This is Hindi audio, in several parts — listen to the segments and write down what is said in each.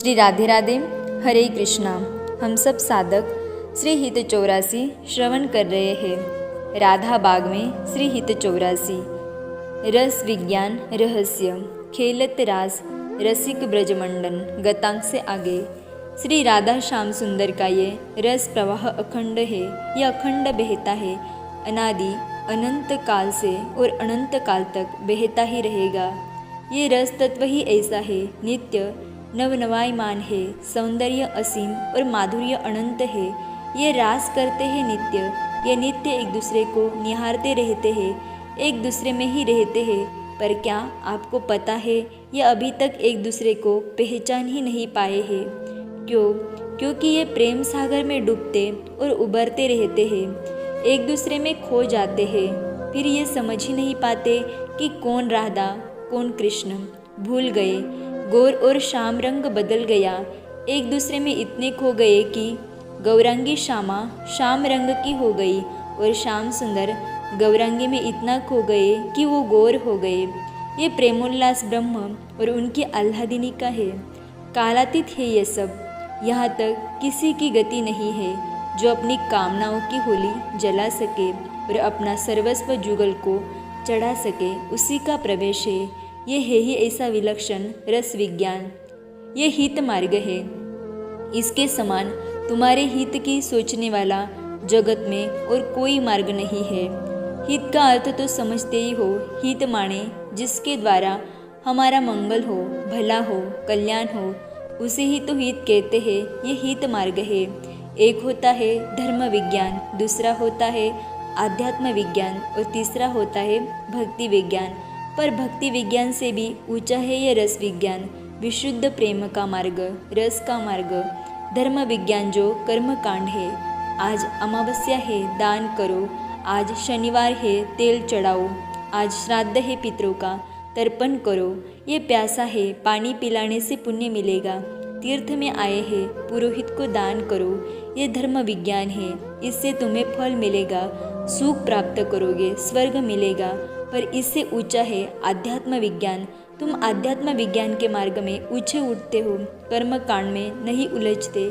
श्री राधे राधे। हरे कृष्णा। हम सब साधक श्री हित 84 श्रवण कर रहे हैं। राधा बाग में श्री हित 84 रस विज्ञान रहस्य खेलत रास रसिक ब्रजमंडन गतांक से आगे श्री राधा श्याम सुंदर का ये रस प्रवाह अखंड है। यह अखंड बहता है, अनादि अनंत काल से और अनंत काल तक बहता ही रहेगा। ये रस तत्व ही ऐसा है, नित्य नवनवायमान है, सौंदर्य असीम और माधुर्य अनंत है। ये रास करते हैं नित्य, ये नित्य एक दूसरे को निहारते रहते हैं, एक दूसरे में ही रहते हैं। पर क्या आपको पता है, ये अभी तक एक दूसरे को पहचान ही नहीं पाए हैं। क्यों? क्योंकि ये प्रेम सागर में डूबते और उबरते रहते हैं, एक दूसरे में खो जाते हैं। फिर ये समझ ही नहीं पाते कि कौन राधा कौन कृष्ण। भूल गए, गौर और श्याम रंग बदल गया। एक दूसरे में इतने खो गए कि गौरांगी श्यामा श्याम रंग की हो गई और श्याम सुंदर गौरांगी में इतना खो गए कि वो गौर हो गए। ये प्रेमोल्लास ब्रह्म और उनकी आह्लादिनी का है, कालातीत है ये सब। यहाँ तक किसी की गति नहीं है जो अपनी कामनाओं की होली जला सके और अपना सर्वस्व जुगल को चढ़ा सके, उसी का प्रवेश है। ये है ही ऐसा विलक्षण रस विज्ञान। ये हित मार्ग है, इसके समान तुम्हारे हित की सोचने वाला जगत में और कोई मार्ग नहीं है। हित का अर्थ तो समझते ही हो, हित माने जिसके द्वारा हमारा मंगल हो, भला हो, कल्याण हो, उसे ही तो हित कहते हैं। ये हित मार्ग है। एक होता है धर्म विज्ञान, दूसरा होता है आध्यात्म विज्ञान और तीसरा होता है भक्ति विज्ञान। पर भक्ति विज्ञान से भी ऊंचा है यह रस विज्ञान, विशुद्ध प्रेम का मार्ग, रस का मार्ग। धर्म विज्ञान जो कर्म कांड है, आज अमावस्या है दान करो, आज शनिवार है तेल चढ़ाओ, आज श्राद्ध है पितरों का तर्पण करो, ये प्यासा है पानी पिलाने से पुण्य मिलेगा, तीर्थ में आए हैं पुरोहित को दान करो, ये धर्म विज्ञान है, इससे तुम्हें फल मिलेगा, सुख प्राप्त करोगे, स्वर्ग मिलेगा। पर इससे ऊंचा है आध्यात्म विज्ञान। तुम आध्यात्म विज्ञान के मार्ग में ऊंचे उठते हो, कर्म कांड में नहीं उलझते।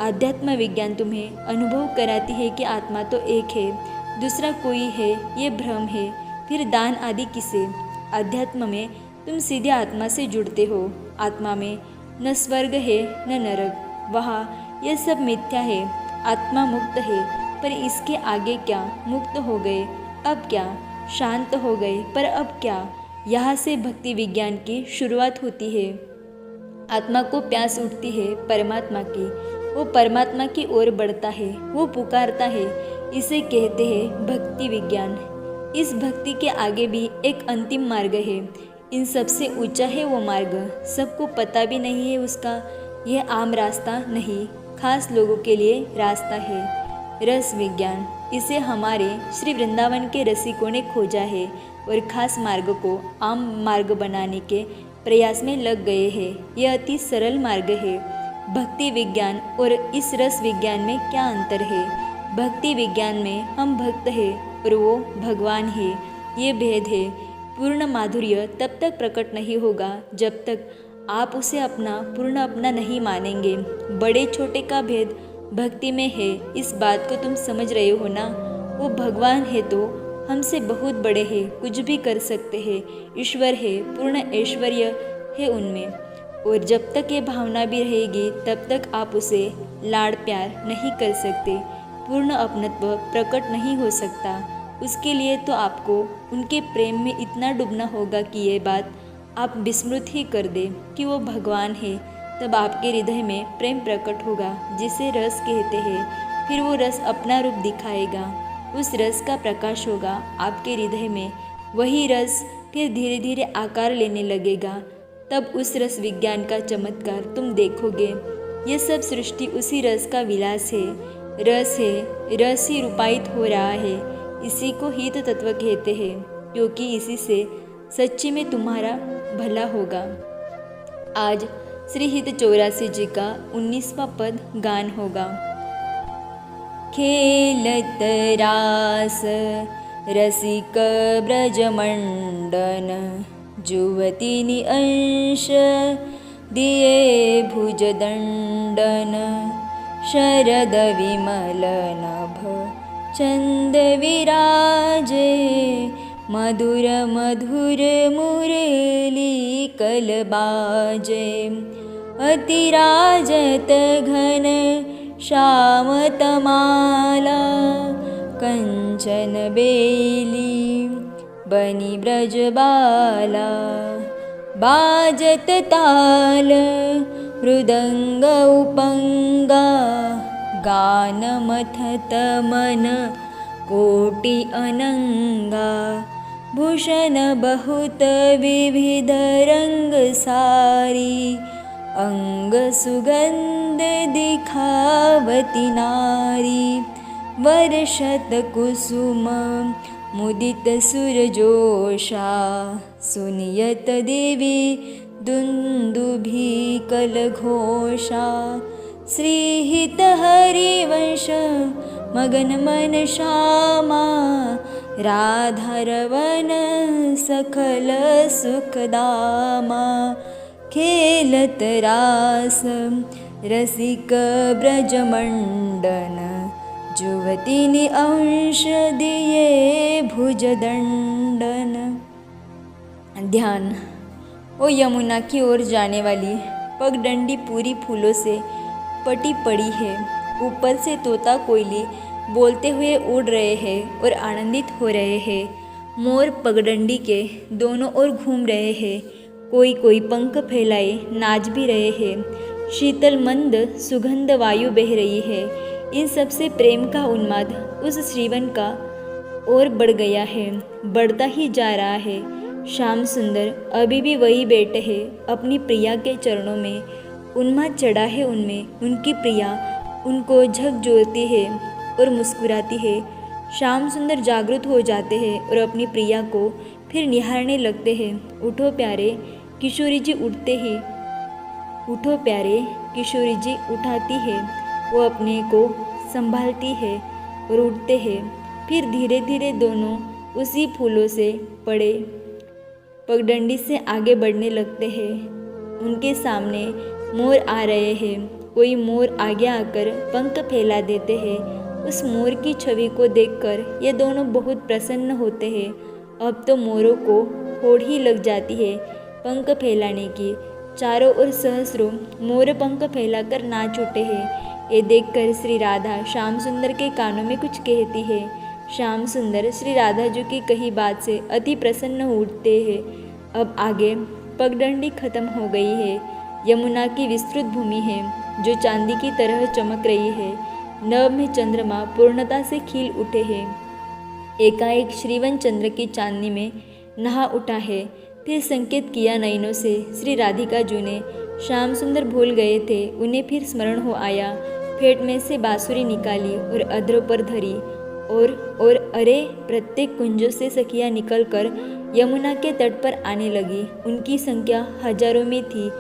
आध्यात्म विज्ञान तुम्हें अनुभव कराती है कि आत्मा तो एक है, दूसरा कोई है, ये भ्रम है। फिर दान आदि किसे? अध्यात्म में तुम सीधे आत्मा से जुड़ते हो। आत्मा में न स्वर्ग है न नरक, वहाँ यह सब मिथ्या है। आत्मा मुक्त है, पर इसके आगे क्या? मुक्त हो गए, अब क्या? शांत हो गए, पर अब क्या? यहाँ से भक्ति विज्ञान की शुरुआत होती है। आत्मा को प्यास उठती है परमात्मा की, वो परमात्मा की ओर बढ़ता है, वो पुकारता है, इसे कहते हैं भक्ति विज्ञान। इस भक्ति के आगे भी एक अंतिम मार्ग है, इन सबसे ऊंचा है वो मार्ग, सबको पता भी नहीं है उसका। यह आम रास्ता नहीं, खास लोगों के लिए रास्ता है, रस विज्ञान। इसे हमारे श्री वृंदावन के रसिकों ने खोजा है और खास मार्ग को आम मार्ग बनाने के प्रयास में लग गए हैं। यह अति सरल मार्ग है। भक्ति विज्ञान और इस रस विज्ञान में क्या अंतर है? भक्ति विज्ञान में हम भक्त हैं और वो भगवान है, ये भेद है। पूर्ण माधुर्य तब तक प्रकट नहीं होगा जब तक आप उसे अपना पूर्ण अपना नहीं मानेंगे। बड़े छोटे का भेद भक्ति में है, इस बात को तुम समझ रहे हो ना? वो भगवान है तो हमसे बहुत बड़े हैं, कुछ भी कर सकते हैं, ईश्वर है, पूर्ण ऐश्वर्य है उनमें। और जब तक ये भावना भी रहेगी तब तक आप उसे लाड़ प्यार नहीं कर सकते, पूर्ण अपनत्व प्रकट नहीं हो सकता। उसके लिए तो आपको उनके प्रेम में इतना डूबना होगा कि ये बात आप विस्मृत ही कर दे कि वो भगवान है। तब आपके हृदय में प्रेम प्रकट होगा, जिसे रस कहते हैं। फिर वो रस अपना रूप दिखाएगा, उस रस का प्रकाश होगा आपके हृदय में। वही रस फिर धीरे धीरे आकार लेने लगेगा। तब उस रस विज्ञान का चमत्कार तुम देखोगे। ये सब सृष्टि उसी रस का विलास है। रस है, रस ही रूपायित हो रहा है। इसी को हित तत्व कहते हैं, क्योंकि इसी से सच्ची में तुम्हारा भला होगा। आज श्री हित 84 जी का 19वां पद गान होगा। खेलत रास रसिक ब्रजमंडन जुवती अंश दिये भुजदण्डन शरद विमल नभ चंद विराजे मधुर मधुर मुरली कलबाजे अतिराजत घन श्यामतमाला कंचन बेली बनी ब्रजबाला बाजत ताल मृदंग उपंगा गान मथत मन कोटि अनंगा भूषण बहुत विविध रंग सारी अंग सुगंध दिखावती नारी वर्षत कुसुम मुदित सुरजोषा सुनियत देवी दुंदुभी कलघोषा श्रीहित हरिवंश मगन मन श्यामा राधारवन सखल सुखदामा खेलत रास रसिक ब्रजमंडन जुवतीनि अंश दिए भुजदंडन। ध्यान। ओ यमुना की ओर जाने वाली पगडंडी पूरी फूलों से पटी पड़ी है। ऊपर से तोता कोयली बोलते हुए उड़ रहे हैं और आनंदित हो रहे हैं। मोर पगडंडी के दोनों ओर घूम रहे हैं। कोई कोई पंख फैलाए नाच भी रहे हैं। शीतल मंद सुगंध वायु बह रही है। इन सब से प्रेम का उन्माद उस श्रीवन का और बढ़ गया है, बढ़ता ही जा रहा है। श्याम सुंदर अभी भी वही बैठे है अपनी प्रिया के चरणों में। उन्माद चढ़ा है उनमें। उनकी प्रिया उनको झकझोरती है और मुस्कुराती है। श्याम सुंदर जागृत हो जाते हैं और अपनी प्रिया को फिर निहारने लगते हैं। उठो प्यारे किशोरी जी उठते ही उठो प्यारे किशोरी जी उठाती है। वो अपने को संभालती है और उठते हैं। फिर धीरे धीरे दोनों उसी फूलों से पड़े पगडंडी से आगे बढ़ने लगते हैं। उनके सामने मोर आ रहे हैं। कोई मोर आगे आकर पंख फैला देते हैं। उस मोर की छवि को देखकर ये दोनों बहुत प्रसन्न होते हैं। अब तो मोरों को होड़ ही लग जाती है पंख फैलाने की। चारों ओर सहस्रों मोर पंख फैलाकर नाच उठे हैं। ये देखकर श्री राधा श्याम सुंदर के कानों में कुछ कहती है। श्याम सुंदर श्री राधा जी की कही बात से अति प्रसन्न हो उठते हैं। अब आगे पगडंडी खत्म हो गई है। यमुना की विस्तृत भूमि है जो चांदी की तरह चमक रही है। नभ में चंद्रमा पूर्णता से खिल उठे हैं। एकाएक श्रीवन चंद्र की चांदनी में नहा उठा है। फिर संकेत किया नयनों से। श्री राधिका जी ने श्याम सुंदर भूल गए थे, उन्हें फिर स्मरण हो आया। फेट में से बांसुरी निकाली और अधरों पर धरी और अरे प्रत्येक कुंजों से सखियाँ निकलकर यमुना के तट पर आने लगी। उनकी संख्या हजारों में थी।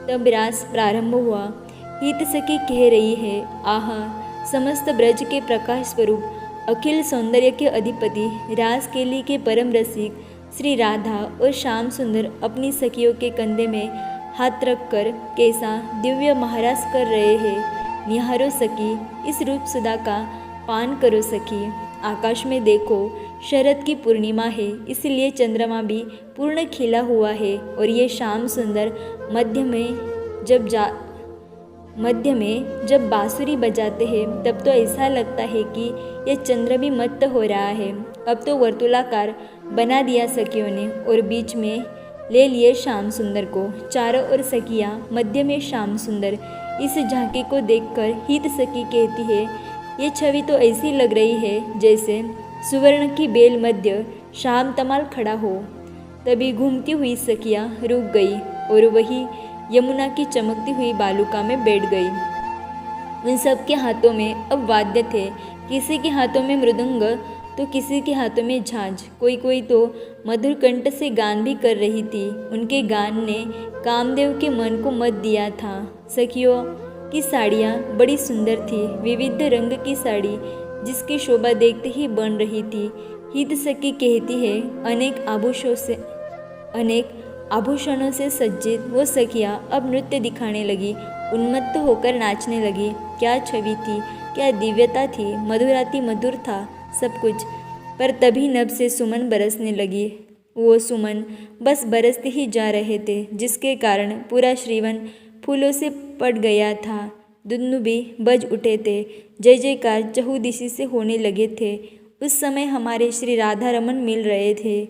तब रास प्रारंभ हुआ। हित सखी कह रही है, आहा समस्त ब्रज के प्रकाश स्वरूप अखिल सौंदर्य के अधिपति रास केली के परम रसिक श्री राधा और श्याम सुंदर अपनी सखियों के कंधे में हाथ रखकर कैसा दिव्य महारास कर रहे हैं। निहारो सखी इस रूप सुधा का पान करो सखी। आकाश में देखो शरद की पूर्णिमा है, इसलिए चंद्रमा भी पूर्ण खिला हुआ है। और ये श्याम सुंदर मध्य में जब बांसुरी बजाते हैं तब तो ऐसा लगता है कि यह चंद्र भी मत्त हो रहा है। अब तो वर्तुलाकार बना दिया सखियों ने और बीच में ले लिए श्याम सुंदर को। चारों ओर सखियाँ, मध्य में श्याम सुंदर। इस झांकी को देखकर हित सखी कहती है, ये छवि तो ऐसी लग रही है जैसे सुवर्ण की बेल मध्य श्याम तमाल खड़ा हो। तभी घूमती हुई सखियाँ रुक गई और वही यमुना की चमकती हुई बालुका में बैठ गई। उन सब के हाथों में अब वाद्य थे। किसी के हाथों में मृदंग तो किसी के हाथों में झांझ। कोई तो मधुर कंठ से गान भी कर रही थी। उनके गान ने कामदेव के मन को मत दिया था। सखियों की साड़ियाँ बड़ी सुंदर थी। विविध रंग की साड़ी जिसकी शोभा देखते ही बन रही थी। हित सखी कहती है, अनेक आभूषणों से सज्जित वो सखियाँ अब नृत्य दिखाने लगी, उन्मत्त होकर नाचने लगी। क्या छवि थी, क्या दिव्यता थी, मधुराति मधुर था सब कुछ। पर तभी नभ से सुमन बरसने लगी। वो सुमन बस बरसते ही जा रहे थे, जिसके कारण पूरा श्रीवन फूलों से पट गया था। दुन्नुबी बज उठे थे, जय जयकार चहुदिशी से होने लगे थे। उस समय हमारे श्री राधा रमन मिल रहे थे,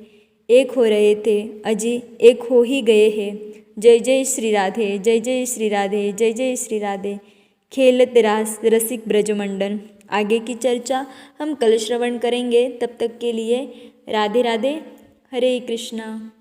एक हो रहे थे, अजी एक हो ही गए हैं। जय जय श्री राधे, जय जय श्री राधे, जय जय श्री राधे। खेलत रास रसिक ब्रजमंडन। आगे की चर्चा हम कल श्रवण करेंगे। तब तक के लिए राधे राधे, हरे कृष्णा।